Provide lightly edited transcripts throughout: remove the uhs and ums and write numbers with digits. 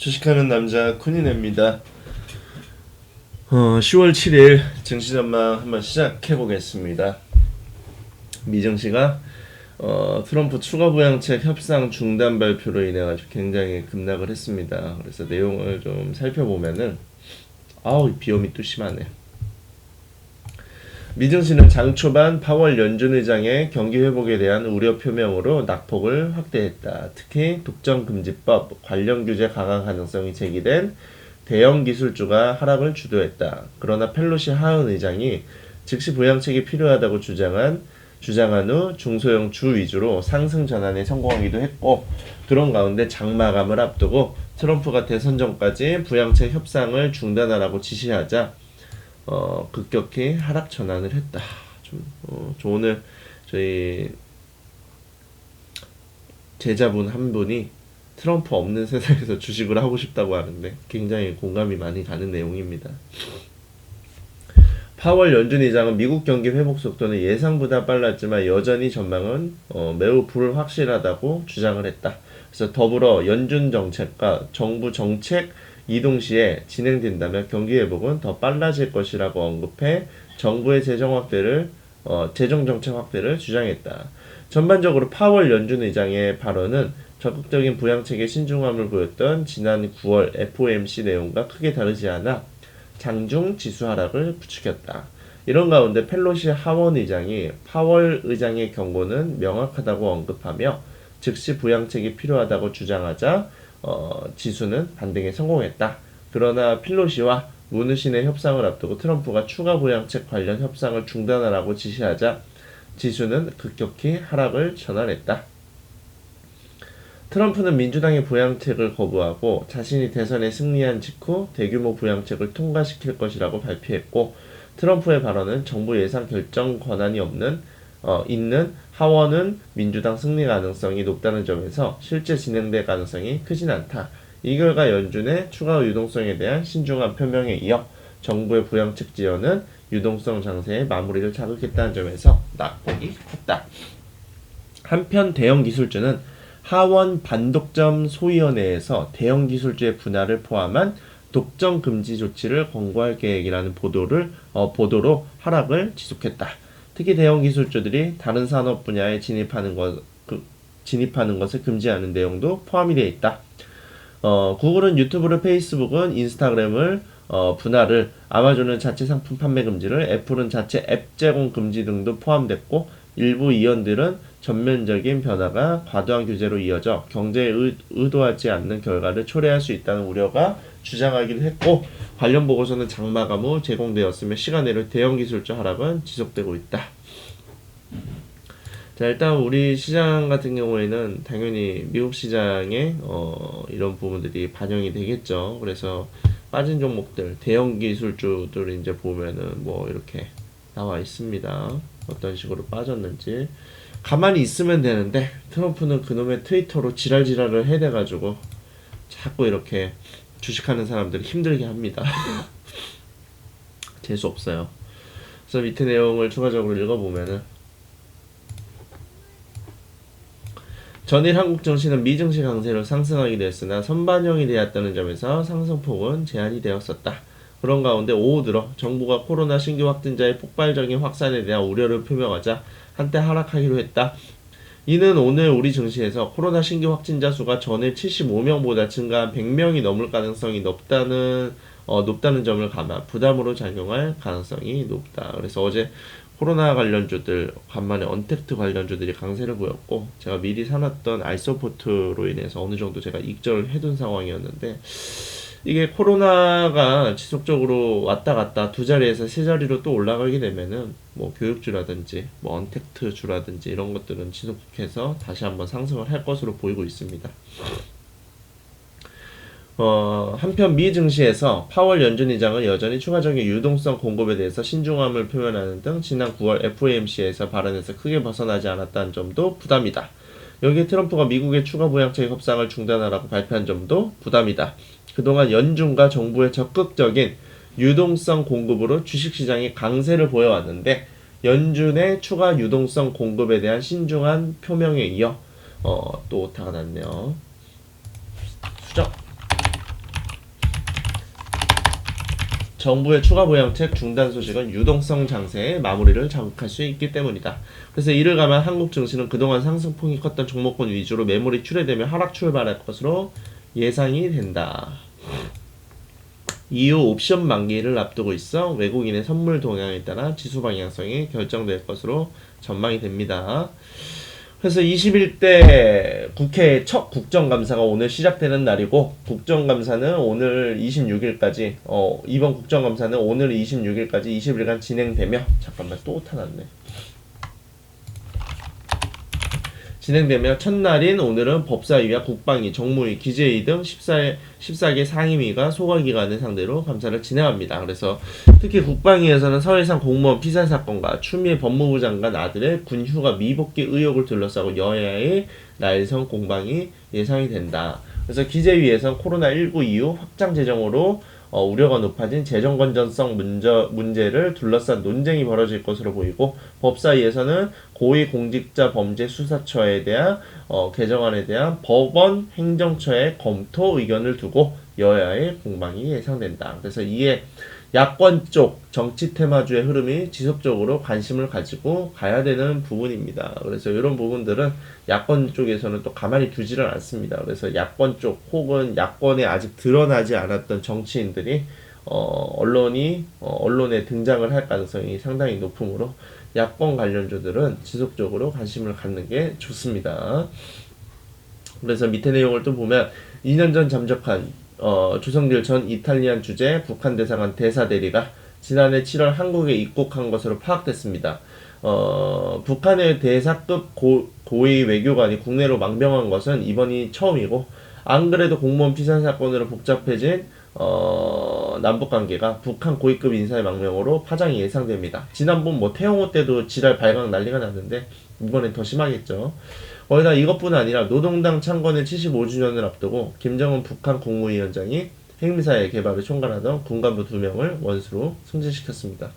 주식하는 남자 코니네입니다. 10월 7일 증시 전망 한번 시작해 보겠습니다. 미증시가 트럼프 추가 부양책 협상 중단 발표로 인해 가지고 굉장히 급락을 했습니다. 그래서 내용을 좀 살펴보면은 비염이 또 심하네. 미증시는 장 초반 파월 연준 의장의 경기 회복에 대한 우려 표명으로 낙폭을 확대했다. 특히 독점금지법 관련 규제 강화 가능성이 제기된 대형 기술주가 하락을 주도했다. 그러나 펠로시 하원 의장이 즉시 부양책이 필요하다고 주장한 후 중소형 주 위주로 상승 전환에 성공하기도 했고, 그런 가운데 장마감을 앞두고 트럼프가 대선 전까지 부양책 협상을 중단하라고 지시하자 급격히 하락 전환을 했다. 오늘 저희 제자분 한 분이 트럼프 없는 세상에서 주식을 하고 싶다고 하는데 굉장히 공감이 많이 가는 내용입니다. 파월 연준 의장은 미국 경기 회복 속도는 예상보다 빨랐지만 여전히 전망은 매우 불확실하다고 주장을 했다. 그래서 더불어 연준 정책과 정부 정책 이동시에 진행된다면 경기 회복은 더 빨라질 것이라고 언급해 정부의 재정 정책 확대를 주장했다. 전반적으로 파월 연준 의장의 발언은 적극적인 부양책의 신중함을 보였던 지난 9월 FOMC 내용과 크게 다르지 않아 장중 지수 하락을 부추겼다. 이런 가운데 펠로시 하원 의장이 파월 의장의 경고는 명확하다고 언급하며 즉시 부양책이 필요하다고 주장하자 지수는 반등에 성공했다. 그러나 펠로시와 무느신의 협상을 앞두고 트럼프가 추가 부양책 관련 협상을 중단하라고 지시하자 지수는 급격히 하락을 전환했다. 트럼프는 민주당의 부양책을 거부하고 자신이 대선에 승리한 직후 대규모 부양책을 통과시킬 것이라고 발표했고, 트럼프의 발언은 정부 예산 결정 권한이 있는 하원은 민주당 승리 가능성이 높다는 점에서 실제 진행될 가능성이 크진 않다. 이 결과 연준의 추가 유동성에 대한 신중한 표명에 이어 정부의 부양책 지원은 유동성 장세의 마무리를 자극했다는 점에서 낙폭이 컸다. 한편 대형 기술주는 하원 반독점 소위원회에서 대형 기술주의 분할을 포함한 독점 금지 조치를 권고할 계획이라는 보도로 하락을 지속했다. 특히 대형 기술주들이 다른 산업 분야에 진입하는 것을 금지하는 내용도 포함이 되어 있다. 구글은 유튜브를, 페이스북은 인스타그램을 분할을, 아마존은 자체 상품 판매 금지를, 애플은 자체 앱 제공 금지 등도 포함됐고, 일부 의원들은 전면적인 변화가 과도한 규제로 이어져 경제에 의도하지 않는 결과를 초래할 수 있다는 우려가 주장하기도 했고, 관련 보고서는 장마감 후 제공되었으며 시간 내로 대형 기술주 하락은 지속되고 있다. 자, 일단 우리 시장 같은 경우에는 당연히 미국 시장에 이런 부분들이 반영이 되겠죠. 그래서 빠진 종목들, 대형 기술주들 이제 보면은 뭐 이렇게 나와 있습니다. 어떤 식으로 빠졌는지. 가만히 있으면 되는데 트럼프는 그놈의 트위터로 지랄을 해대가지고 자꾸 이렇게 주식하는 사람들을 힘들게 합니다. 재수 없어요. 그래서 밑에 내용을 추가적으로 읽어보면은, 전일 한국 증시는 미증시 강세로 상승하기도 했으나 선반영이 되었다는 점에서 상승폭은 제한이 되었었다. 그런 가운데 오후 들어 정부가 코로나 신규 확진자의 폭발적인 확산에 대한 우려를 표명하자 한때 하락하기로 했다. 이는 오늘 우리 증시에서 코로나 신규 확진자 수가 전일 75명보다 증가한 100명이 넘을 가능성이 높다는 점을 감안 부담으로 작용할 가능성이 높다. 그래서 어제 코로나 관련주들, 간만에 언택트 관련주들이 강세를 보였고, 제가 미리 사놨던 알서포트로 인해서 어느 정도 제가 익절을 해둔 상황이었는데, 이게 코로나가 지속적으로 왔다 갔다 두 자리에서 세 자리로 또 올라가게 되면은 뭐 교육주라든지 뭐 언택트주라든지 이런 것들은 지속해서 다시 한번 상승을 할 것으로 보이고 있습니다. 한편 미 증시에서 파월 연준 의장은 여전히 추가적인 유동성 공급에 대해서 신중함을 표현하는 등 지난 9월 FOMC에서 발언에서 크게 벗어나지 않았다는 점도 부담이다. 여기에 트럼프가 미국의 추가 부양책 협상을 중단하라고 발표한 점도 부담이다. 그동안 연준과 정부의 적극적인 유동성 공급으로 주식시장이 강세를 보여왔는데, 연준의 추가 유동성 공급에 대한 신중한 표명에 이어 또 오타가 났네요. 수정. 정부의 추가 부양책 중단 소식은 유동성 장세의 마무리를 자극할 수 있기 때문이다. 그래서 이를 감안 한국 증시는 그동안 상승폭이 컸던 종목군 위주로 매물이 출회되며 하락 출발할 것으로 예상이 된다. 이후 옵션 만기를 앞두고 있어 외국인의 선물 동향에 따라 지수 방향성이 결정될 것으로 전망이 됩니다. 그래서 21대 국회 첫 국정감사가 오늘 시작되는 날이고, 국정감사는 오늘 26일까지, 이번 국정감사는 오늘 26일까지 20일간 진행되며, 잠깐만 또 오타 났네. 진행되며 첫날인 오늘은 법사위와 국방위, 정무위, 기재위 등 14개 상임위가 소관기관을 상대로 감사를 진행합니다. 그래서 특히 국방위에서는 서해상 공무원 피살 사건과 추미애 법무부 장관 아들의 군휴가 미복귀 의혹을 둘러싸고 여야의 날선 공방이 예상이 된다. 그래서 기재위에서는 코로나19 이후 확장 재정으로 우려가 높아진 재정 건전성 문제를 둘러싼 논쟁이 벌어질 것으로 보이고, 법사위에서는 고위공직자범죄수사처에 대한 개정안에 대한 법원 행정처의 검토 의견을 두고 여야의 공방이 예상된다. 그래서 이에 야권 쪽 정치 테마주의 흐름이 지속적으로 관심을 가지고 가야 되는 부분입니다. 그래서 이런 부분들은 야권 쪽에서는 또 가만히 두지를 않습니다. 그래서 야권 쪽 혹은 야권에 아직 드러나지 않았던 정치인들이 언론에 등장을 할 가능성이 상당히 높으므로 야권 관련주들은 지속적으로 관심을 갖는 게 좋습니다. 그래서 밑에 내용을 또 보면 2년 전 잠적한 조성길 전 이탈리안 주재 북한 대사관 대사대리가 지난해 7월 한국에 입국한 것으로 파악됐습니다. 북한의 대사급 고위 외교관이 국내로 망명한 것은 이번이 처음이고, 안 그래도 공무원 피살 사건으로 복잡해진 남북관계가 북한 고위급 인사의 망명으로 파장이 예상됩니다. 지난번 태영호 때도 지랄 발광 난리가 났는데 이번엔 더 심하겠죠. 거기다 이것뿐 아니라 노동당 창건의 75주년을 앞두고 김정은 북한 국무위원장이 핵미사일 개발을 총괄하던 군간부 2명을 원수로 승진시켰습니다.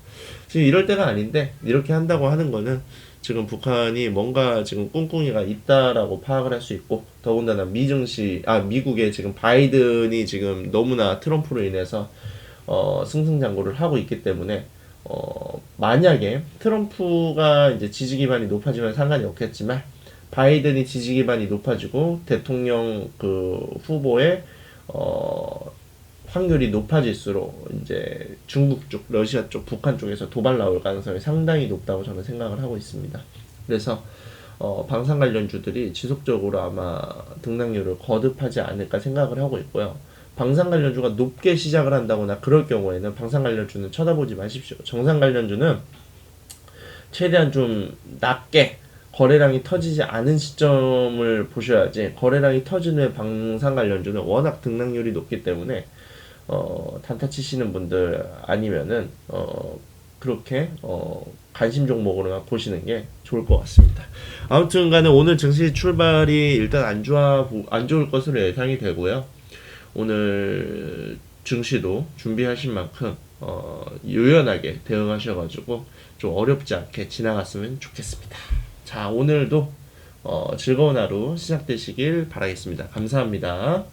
지금 이럴 때가 아닌데 이렇게 한다고 하는 거는 지금 북한이 뭔가 지금 꿍꿍이가 있다라고 파악을 할 수 있고, 더군다나 미국의 지금 바이든이 지금 너무나 트럼프로 인해서 승승장구를 하고 있기 때문에 만약에 트럼프가 이제 지지 기반이 높아지면 상관이 없겠지만, 바이든이 지지 기반이 높아지고 대통령 후보의 확률이 높아질수록 이제 중국 쪽, 러시아 쪽, 북한 쪽에서 도발 나올 가능성이 상당히 높다고 저는 생각을 하고 있습니다. 그래서 방산 관련주들이 지속적으로 아마 등락률을 거듭하지 않을까 생각을 하고 있고요. 방산 관련주가 높게 시작을 한다거나 그럴 경우에는 방산 관련주는 쳐다보지 마십시오. 정산 관련주는 최대한 좀 낮게 거래량이 터지지 않은 시점을 보셔야지, 거래량이 터진 후에 방산 관련주는 워낙 등락률이 높기 때문에 단타 치시는 분들 아니면은 그렇게 관심 종목으로만 보시는 게 좋을 것 같습니다. 아무튼 간에 오늘 증시 출발이 일단 안 좋을 것으로 예상이 되고요. 오늘 증시도 준비하신 만큼 유연하게 대응하셔가지고 좀 어렵지 않게 지나갔으면 좋겠습니다. 자, 오늘도 즐거운 하루 시작되시길 바라겠습니다. 감사합니다.